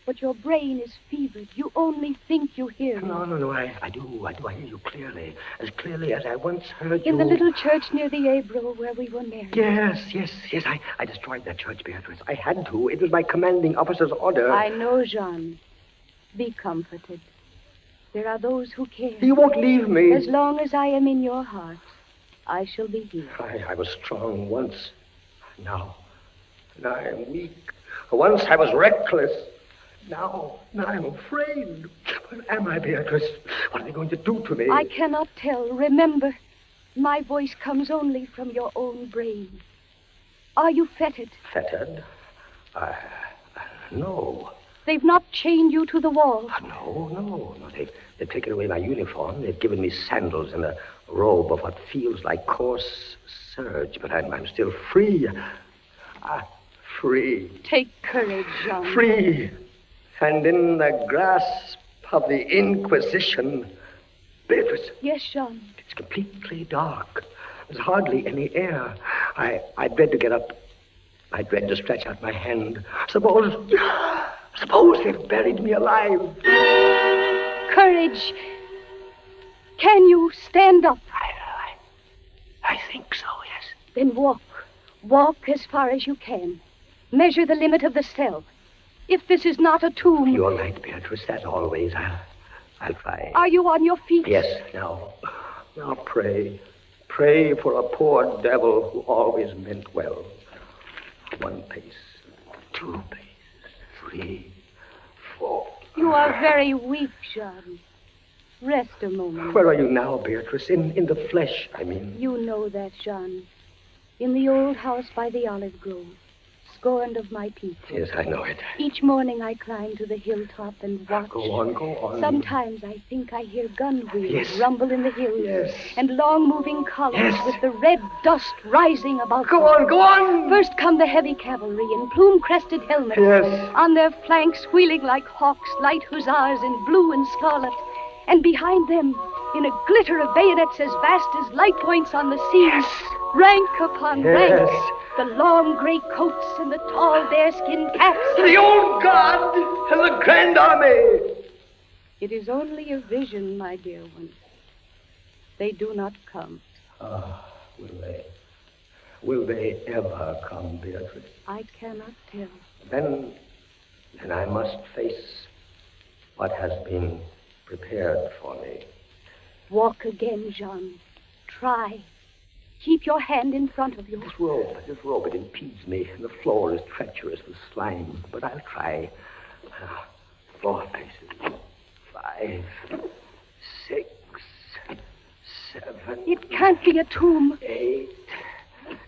But your brain is fevered. You only think you hear me. No, I do. I hear you clearly. As clearly as I once heard you. In the little church near the Ebro where we were married. Yes. I destroyed that church, Beatrice. I had to. It was my commanding officer's order. I know, Jean. Be comforted. There are those who care. You won't leave me. As long as I am in your heart, I shall be here. I was strong once. Now I am weak. Once I was reckless. Now I'm afraid. What am I, Beatrice? What are they going to do to me? I cannot tell. Remember, my voice comes only from your own brain. Are you fettered? Fettered? No. They've not chained you to the wall. No. They've taken away my uniform. They've given me sandals and a robe of what feels like coarse serge, but I'm still free. Free. Take courage, Jean. Free. And in the grasp of the Inquisition. Beatrice. Yes, Jean. It's completely dark. There's hardly any air. I dread to get up. I dread to stretch out my hand. Suppose they've buried me alive. Courage. Can you stand up? I think so, yes. Then walk. Walk as far as you can. Measure the limit of the cell. If this is not a tomb... You're right, Beatrice, as always. I'll try. Are you on your feet? Yes, now pray. Pray for a poor devil who always meant well. 1 pace, 2 paces, 3, 4. You are very weak, Jean. Rest a moment. Where are you now, Beatrice? In the flesh, I mean. You know that, Jean. In the old house by the olive grove. Scorned of my people. Yes, I know it. Each morning I climb to the hilltop and watch. Go on. Sometimes I think I hear gun wheels Yes. rumble in the hills. Yes. And long-moving columns Yes. with the red dust rising above Go them. on! First come the heavy cavalry in plume-crested helmets. Yes. On their flanks, wheeling like hawks, light hussars in blue and scarlet. And behind them, in a glitter of bayonets as vast as light points on the sea, rank upon rank, the long gray coats and the tall bearskin caps. The old guard and the Grand Army. It is only a vision, my dear one. They do not come. Will they? Will they ever come, Beatrice? I cannot tell. Then I must face what has been prepared for me. Walk again, Jean. Try. Keep your hand in front of you. This robe, it impedes me. The floor is treacherous with slime, but I'll try. 4 paces. 5, 6, 7. It can't be a tomb. 8,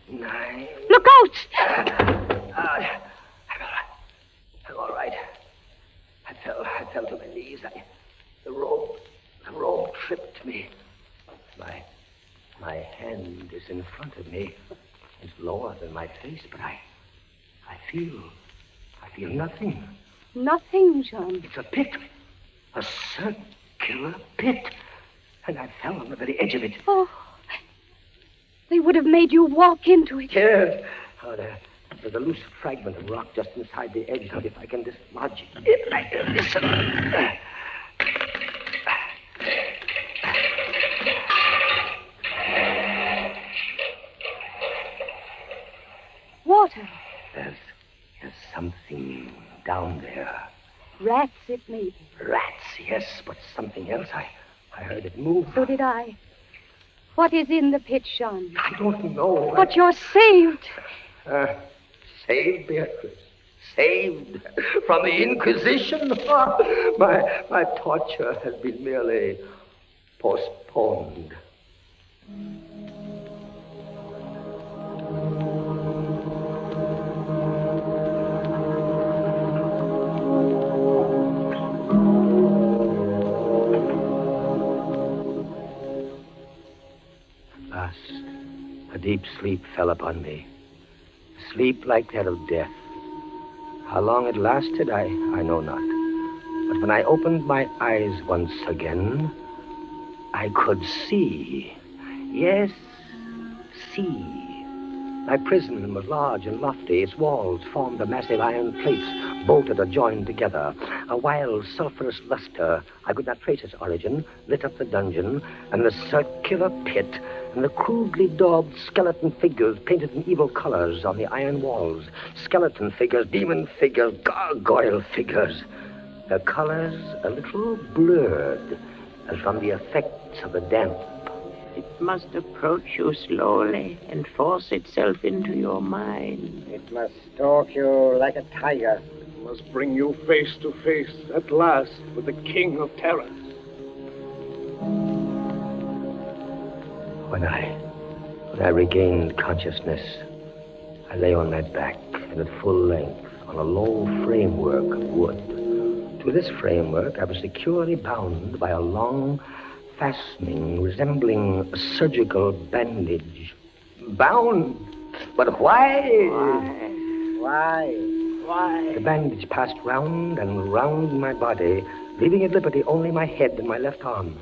9. Look out! I'm all right. I fell to my knees. The robe tripped me. My hand is in front of me. It's lower than my face, but I feel nothing. Nothing, Jean. It's a pit. A circular pit. And I fell on the very edge of it. Oh. They would have made you walk into it. Yes. Oh, there's a loose fragment of rock just inside the edge. Now, if I can dislodge it like this. Water. There's something down there. Rats, it may be. Rats, yes, but something else. I heard it move. So did I. What is in the pit, Jean? I don't know. But you're saved. Saved, Beatrice. Saved from the Inquisition. My torture has been merely postponed. At last, a deep sleep fell upon me. Sleep like that of death. How long it lasted, I know not. But when I opened my eyes once again, I could see. Yes, see. My prison was large and lofty. Its walls formed of massive iron plates, bolted or joined together. A wild, sulphurous luster, I could not trace its origin, lit up the dungeon, and the circular pit, and the crudely daubed skeleton figures painted in evil colors on the iron walls. Skeleton figures, demon figures, gargoyle figures. Their colors a little blurred, as from the effects of the damp. It must approach you slowly and force itself into your mind. It must stalk you like a tiger. It must bring you face to face, at last, with the King of Terror. When I regained consciousness, I lay on my back and at full length on a low framework of wood. To this framework, I was securely bound by a long fastening resembling a surgical bandage. Bound? But why? Why? The bandage passed round and round my body, leaving at liberty only my head and my left arm.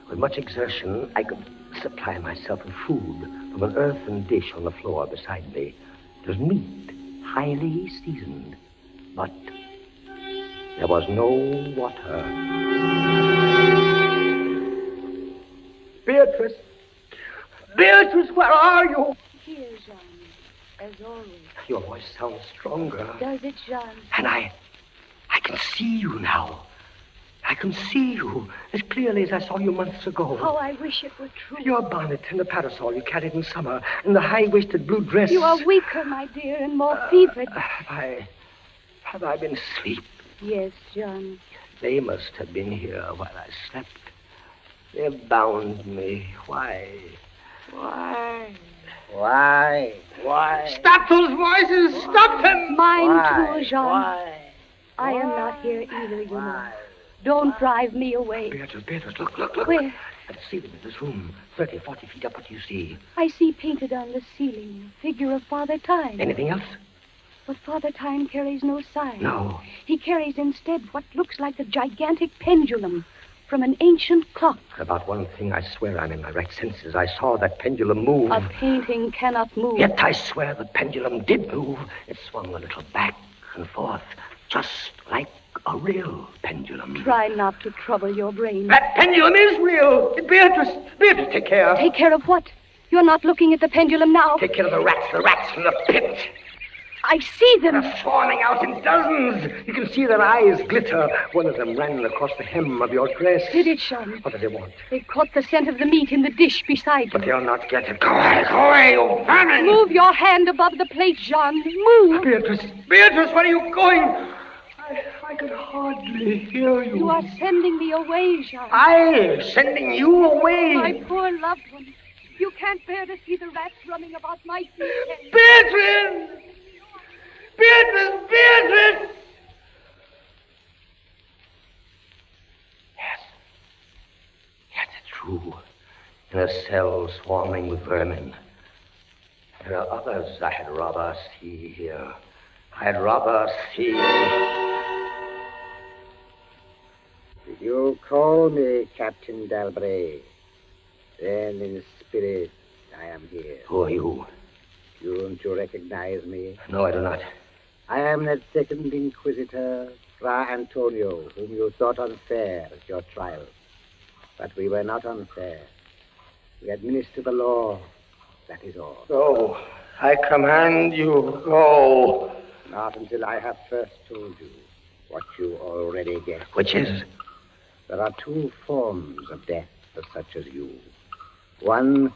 With much exertion, I could supply myself with food from an earthen dish on the floor beside me. It was meat, highly seasoned, but there was no water. Beatrice! Beatrice, where are you? Here, Jean, as always. Your voice sounds stronger. Does it, Jean? And I can see you now. I can see you as clearly as I saw you months ago. How I wish it were true. Your bonnet and the parasol you carried in summer, and the high-waisted blue dress. You are weaker, my dear, and more fevered. Have I been asleep? Yes, John. They must have been here while I slept. They bound me. Why? Stop those voices! Stop them! Mine too, Jean. I am not here either, you know. Don't drive me away. Beatrice, look. Where? At the ceiling of this room, 30, 40 feet up. What do you see? I see painted on the ceiling a figure of Father Time. Anything else? But Father Time carries no sign. No. He carries instead what looks like a gigantic pendulum from an ancient clock. About one thing, I swear I'm in my right senses. I saw that pendulum move. A painting cannot move. Yet I swear the pendulum did move. It swung a little back and forth, just like a real pendulum. Try not to trouble your brain. That pendulum is real. Beatrice, take care. Take care of what? You're not looking at the pendulum now. Take care of the rats from the pit. I see them. They're swarming out in dozens. You can see their eyes glitter. One of them ran across the hem of your dress. Did it, Sean? What did they want? They caught the scent of the meat in the dish beside you. But they'll not get it. Go away, you vermin! Move your hand above the plate, Jean. Move. Beatrice, where are you going? I could hardly hear you. You are sending me away, Jean. Sending you away? My poor loved one. You can't bear to see the rats running about my feet. Beatrice! Yes, it's true. In a cell swarming with vermin. There are others I had rather see here. I'd rather see. Did you call me Captain Dalbray? Then in spirit I am here. Who are you? Don't you recognize me? No, I do not. I am that second Inquisitor, Fra Antonio, whom you thought unfair at your trial. But we were not unfair. We administer the law. That is all. Go. I command you, go. Not until I have first told you what you already guessed. Which is? There are two forms of death for such as you. One,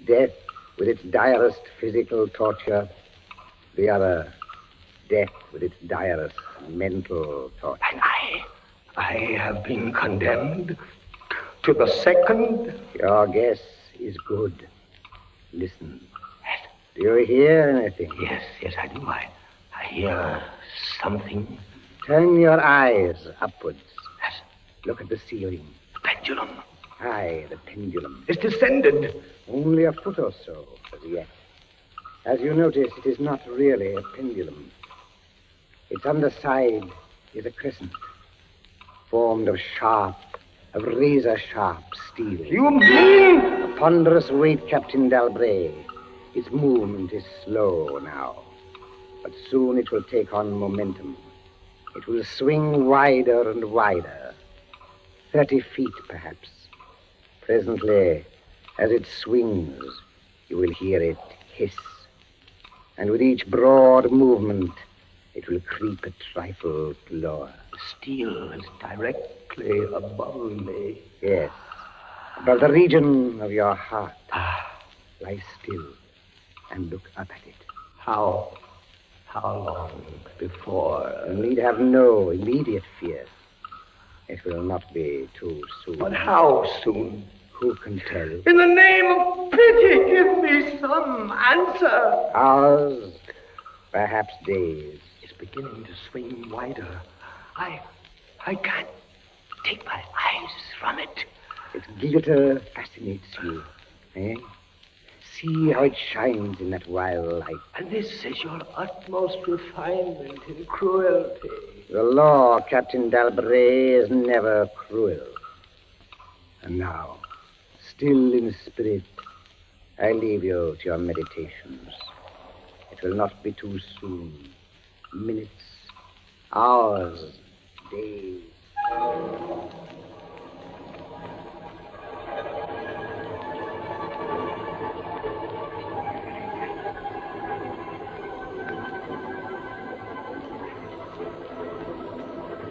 death with its direst physical torture. The other, Death with its direst mental torture. And I have been condemned to the second. Your guess is good. Listen. Do you hear anything? Yes, I do. I hear something. Turn your eyes upwards. Look at the ceiling. The pendulum. Aye, the pendulum. It's descended. Only a foot or so as yet. As you notice, it is not really a pendulum. Its underside is a crescent, formed of razor-sharp steel. You mean? A ponderous weight, Captain Dalbray. Its movement is slow now, but soon it will take on momentum. It will swing wider and wider, 30 feet perhaps. Presently, as it swings, you will hear it hiss, and with each broad movement, it will creep a trifle lower. The steel is directly above me. Yes, above the region of your heart. Lie still and look up at it. How long before? You need have no immediate fear. It will not be too soon. But how soon? Who can tell? In the name of pity, give me some answer. Hours, perhaps days. It's beginning to swing wider. I can't take my eyes from it. Its glitter fascinates you, eh? See how it shines in that wild light. And this is your utmost refinement in cruelty. The law, Captain Dalbray, is never cruel. And now, still in spirit, I leave you to your meditations. It will not be too soon. Minutes, hours, days.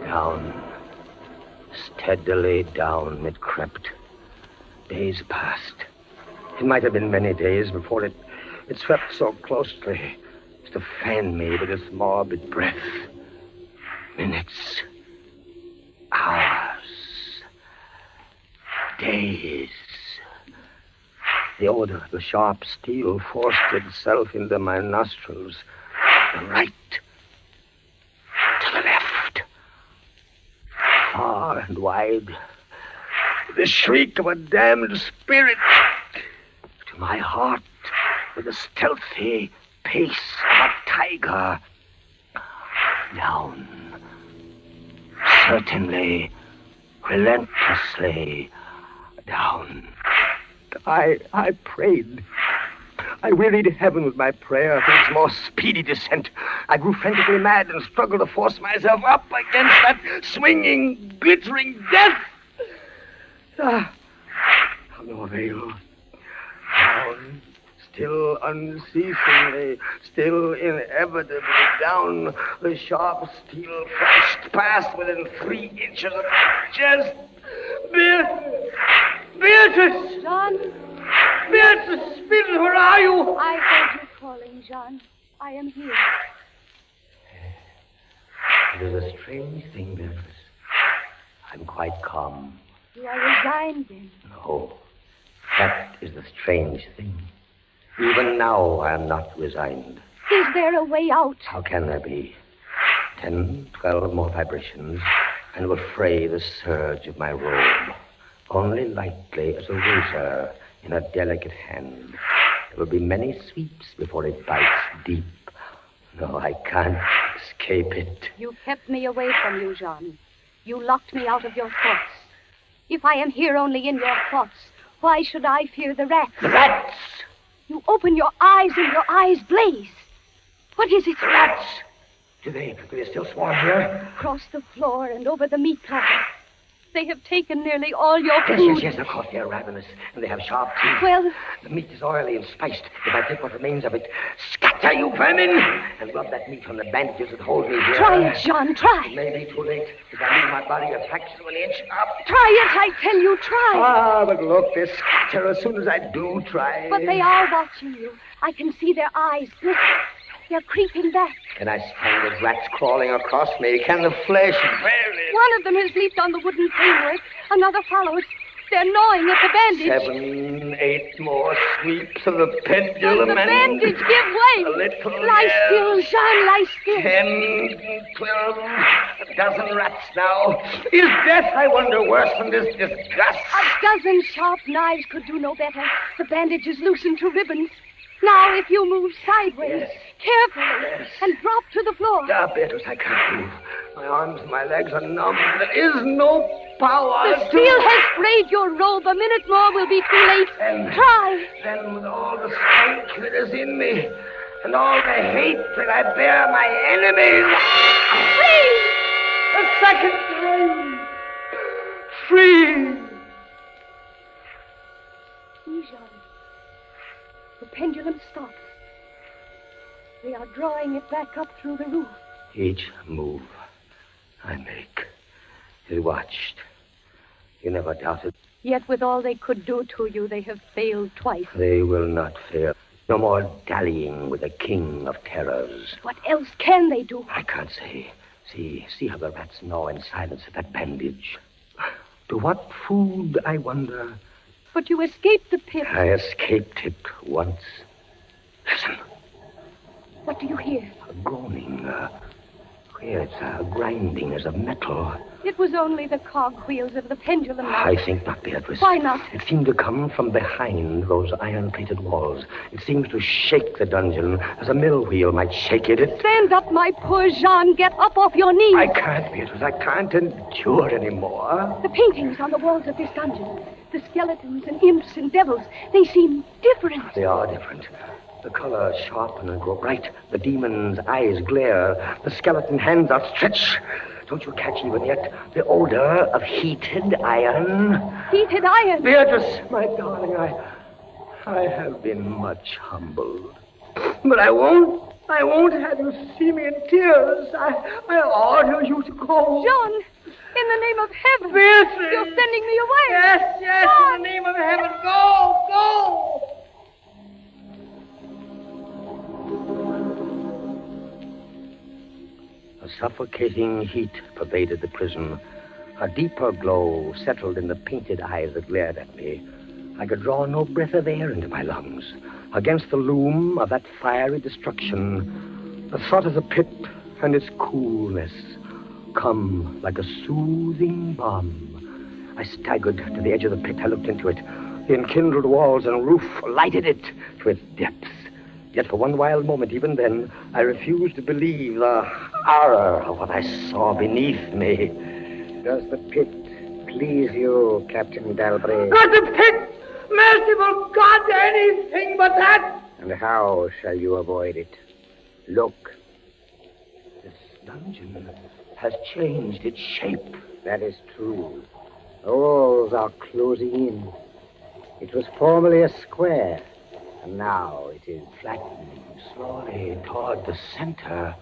Down, steadily down it crept. Days passed. It might have been many days before it swept so closely as to fan me with its morbid breath. Minutes, hours, days. The odor of the sharp steel forced itself into my nostrils. The right, to the left, far and wide. The shriek of a damned spirit. To my heart, with the stealthy pace of a tiger. Down. Certainly, relentlessly down. I prayed. I wearied heaven with my prayer for its more speedy descent. I grew frantically mad and struggled to force myself up against that swinging, glittering death. No avail. Down, still unceasingly, still inevitably down, the sharp steel flashed past within 3 inches of my chest. Beatrice! John? Beatrice! Beatrice, where are you? I heard you calling, John. I am here. It is a strange thing, Beatrice. I'm quite calm. You are resigned, then? No. That is the strange thing. Even now, I am not resigned. Is there a way out? How can there be? 10, 12 more vibrations, and it will fray the serge of my robe. Only lightly as a razor in a delicate hand. There will be many sweeps before it bites deep. No, I can't escape it. You kept me away from you, Jean. You locked me out of your thoughts. If I am here only in your thoughts, why should I fear the rats? The rats! You open your eyes and your eyes blaze. What is it? The rats! Do they still swarm here? Across the floor and over the meat platter. They have taken nearly all your food. Yes, of course, they're ravenous, and they have sharp teeth. Well... The meat is oily and spiced. If I take what remains of it, scatter, you vermin! And rub that meat from the bandages that hold me here. Try it, John, try. It may be too late. If I leave my body a fraction of an inch up. Try it, I tell you, try. But look, they scatter as soon as I do try. But they are watching you. I can see their eyes glitter. They're creeping back. Can I stand the rats crawling across me? Can the flesh bear it? One of them has leaped on the wooden framework. Another follows. They're gnawing at the bandage. 7, 8 more sweeps of the pendulum. The bandage, give way. A little Lie still, Jean, lie still. 10, 12, a dozen rats now. Is death, I wonder, worse than this disgust? A dozen sharp knives could do no better. The bandage is loosened to ribbons. Now, if you move sideways, carefully, and drop to the floor. Beatrice, I can't move. My arms and my legs are numb. There is no power. The steel has frayed your robe. A minute more will be too late. Try. Then with all the strength that is in me, and all the hate that I bear my enemies... Free! A second free! Jean. The pendulum stops. They are drawing it back up through the roof. Each move I make is watched. You never doubted. Yet with all they could do to you, they have failed twice. They will not fail. No more dallying with the king of terrors. What else can they do? I can't say. See how the rats gnaw in silence at that bandage. To what food, I wonder? But you escaped the pit. I escaped it once. Listen. What do you hear? A groaning. It's a grinding as of metal. It was only the cogwheels of the pendulum. I think not, Beatrice. Why not? It seemed to come from behind those iron-plated walls. It seemed to shake the dungeon as a mill wheel might shake it. Stand up, my poor Jean. Get up off your knees. I can't, Beatrice. I can't endure anymore. The paintings on the walls of this dungeon, the skeletons and imps and devils, they seem different. They are different. The colors sharpen and grow bright. The demon's eyes glare. The skeleton hands outstretch. Don't you catch even yet the odor of heated iron? Heated iron? Beatrice, my darling, I have been much humbled. But I won't have you see me in tears. I order you to go. John, in the name of heaven. Beatrice! You're sending me away. Yes, John. in the name of heaven. Go! A suffocating heat pervaded the prison. A deeper glow settled in the painted eyes that glared at me. I could draw no breath of air into my lungs. Against the loom of that fiery destruction, the thought of the pit and its coolness come like a soothing balm. I staggered to the edge of the pit. I looked into it. The enkindled walls and roof lighted it to its depths. Yet for one wild moment, even then, I refused to believe the horror of what I saw beneath me. Does the pit please you, Captain Dalbray? Not the pit! Merciful God, anything but that! And how shall you avoid it? Look. This dungeon has changed its shape. That is true. The walls are closing in. It was formerly a square. And now it is flattening slowly toward the center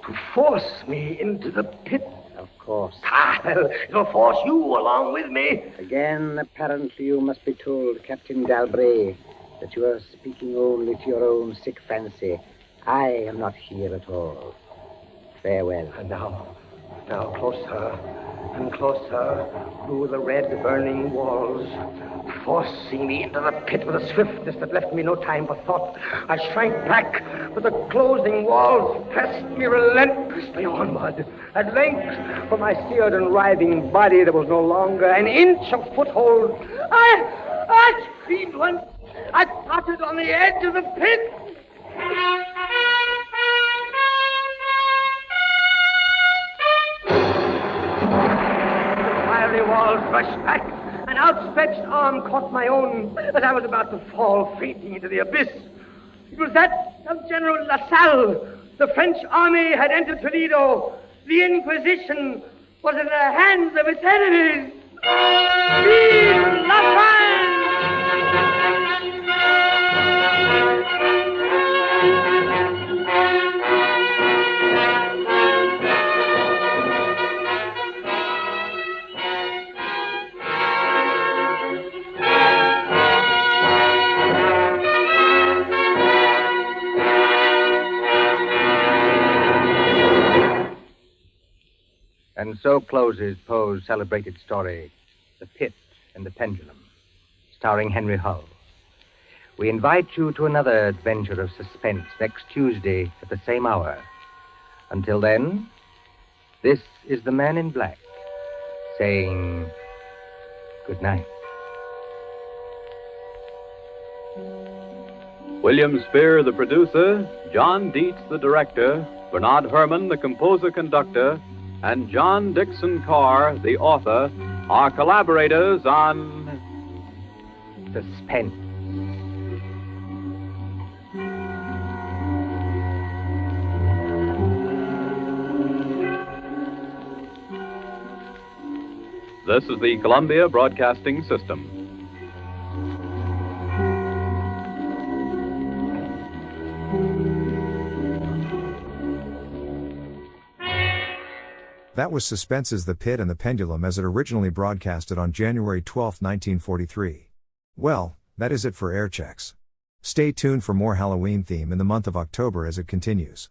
to force me into the pit. Of course. It'll force you along with me. Again, apparently you must be told, Captain Dalbray, that you are speaking only to your own sick fancy. I am not here at all. Farewell. And now closer and closer through the red burning walls, forcing me into the pit with a swiftness that left me no time for thought. I shrank back, but the closing walls pressed me relentlessly onward. At length, for my seared and writhing body, there was no longer an inch of foothold. I screamed once. I tottered on the edge of the pit. The walls rushed back. An outstretched arm caught my own as I was about to fall fainting into the abyss. It was that of General LaSalle. The French army had entered Toledo. The Inquisition was in the hands of its enemies. Vive la France! And so closes Poe's celebrated story, The Pit and the Pendulum, starring Henry Hull. We invite you to another adventure of suspense next Tuesday at the same hour. Until then, this is the Man in Black saying good night. William Spear, the producer, John Dietz, the director, Bernard Herrmann, the composer-conductor, and John Dixon Carr, the author, are collaborators on Suspense. This is the Columbia Broadcasting System. That was Suspense's The Pit and the Pendulum as it originally broadcasted on January 12, 1943. Well, that is it for Air Checks. Stay tuned for more Halloween theme in the month of October as it continues.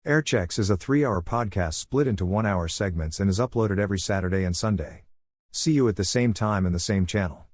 Air Checks is a 3-hour podcast split into 1-hour segments and is uploaded every Saturday and Sunday. See you at the same time and the same channel.